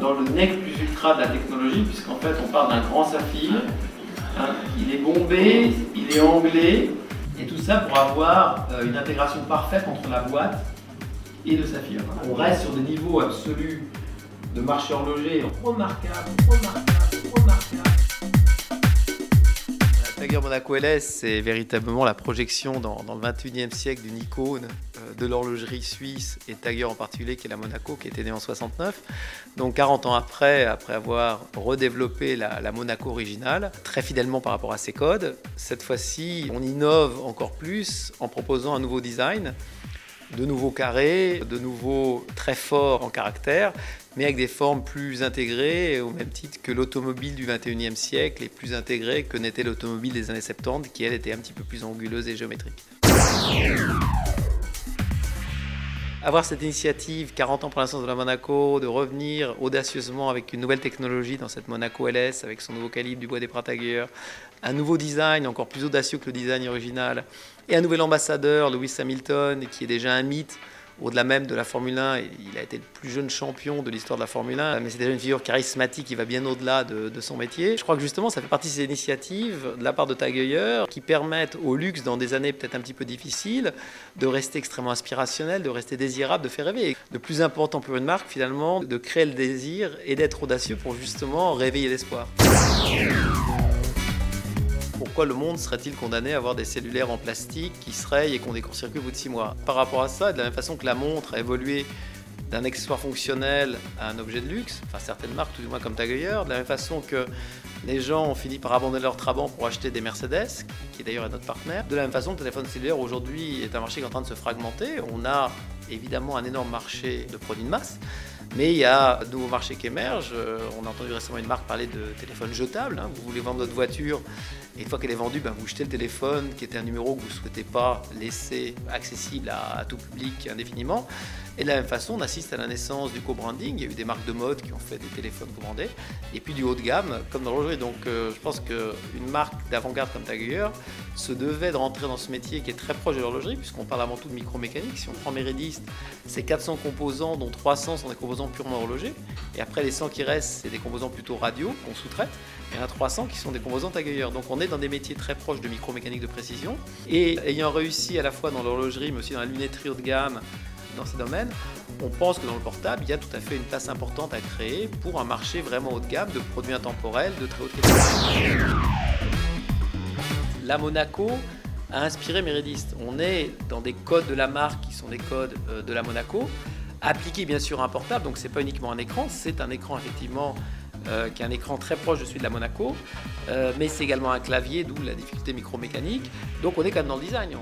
Dans le nec plus ultra de la technologie, puisqu'en fait on parle d'un grand saphir, hein, il est bombé, il est anglais, et tout ça pour avoir une intégration parfaite entre la boîte et le saphir. On reste sur des niveaux absolus de marché horloger remarquables. La Tiger Monaco LS, c'est véritablement la projection dans le 21e siècle d'une icône de l'horlogerie suisse et Tiger en particulier, qui est la Monaco, qui était née en 69. Donc 40 ans après avoir redéveloppé la Monaco originale, très fidèlement par rapport à ses codes, cette fois-ci, on innove encore plus en proposant un nouveau design, de nouveaux carrés, de nouveaux très forts en caractère, mais avec des formes plus intégrées, au même titre que l'automobile du 21e siècle est plus intégrée que n'était l'automobile des années 70, qui elle était un petit peu plus anguleuse et géométrique. Avoir cette initiative, 40 ans pour la naissance de la Monaco, de revenir audacieusement avec une nouvelle technologie dans cette Monaco LS, avec son nouveau calibre du bois des bras Tiger, un nouveau design encore plus audacieux que le design original, et un nouvel ambassadeur, Lewis Hamilton, qui est déjà un mythe au-delà même de la Formule 1. Il a été le plus jeune champion de l'histoire de la Formule 1, mais c'est déjà une figure charismatique qui va bien au-delà de son métier. Je crois que justement, ça fait partie de ces initiatives de la part de TAG Heuer qui permettent au luxe, dans des années peut-être un petit peu difficiles, de rester extrêmement inspirationnel, de rester désirable, de faire rêver. Le plus important pour une marque, finalement, de créer le désir et d'être audacieux pour justement réveiller l'espoir. Pourquoi le monde serait-il condamné à avoir des cellulaires en plastique qui se rayent et qui ont des courts-circuits au bout de 6 mois? Par rapport à ça, de la même façon que la montre a évolué d'un accessoire fonctionnel à un objet de luxe, enfin certaines marques tout du moins comme TAG Heuer, de la même façon que les gens ont fini par abandonner leur Trabant pour acheter des Mercedes, qui d'ailleurs est notre partenaire, de la même façon le téléphone cellulaire aujourd'hui est un marché qui est en train de se fragmenter. On a évidemment un énorme marché de produits de masse, mais il y a de nouveaux marchés qui émergent. On a entendu récemment une marque parler de téléphone jetable. Vous voulez vendre votre voiture et une fois qu'elle est vendue, vous jetez le téléphone qui était un numéro que vous ne souhaitez pas laisser accessible à tout public indéfiniment. Et de la même façon, on assiste à la naissance du co-branding. Il y a eu des marques de mode qui ont fait des téléphones commandés et puis du haut de gamme comme dans l'horlogerie. Donc je pense qu'une marque d'avant-garde comme TAG Heuer se devait de rentrer dans ce métier qui est très proche de l'horlogerie, puisqu'on parle avant tout de micromécanique. Si on prend Meredith, c'est 400 composants, dont 300 sont des composants purement horlogers. Et après, les 100 qui restent, c'est des composants plutôt radio qu'on sous-traite. Et il y en a 300 qui sont des composants TAG Heuer. Donc on est dans des métiers très proches de micromécanique de précision. Et ayant réussi à la fois dans l'horlogerie, mais aussi dans la lunetterie haut de gamme, dans ces domaines, on pense que dans le portable, il y a tout à fait une place importante à créer pour un marché vraiment haut de gamme, de produits intemporels, de très haute qualité. La Monaco a inspiré Meredith. On est dans des codes de la marque qui sont des codes de la Monaco, appliqués bien sûr à un portable, donc c'est pas uniquement un écran, c'est un écran effectivement qui est un écran très proche de celui de la Monaco, mais c'est également un clavier, d'où la difficulté micromécanique, donc on est quand même dans le design.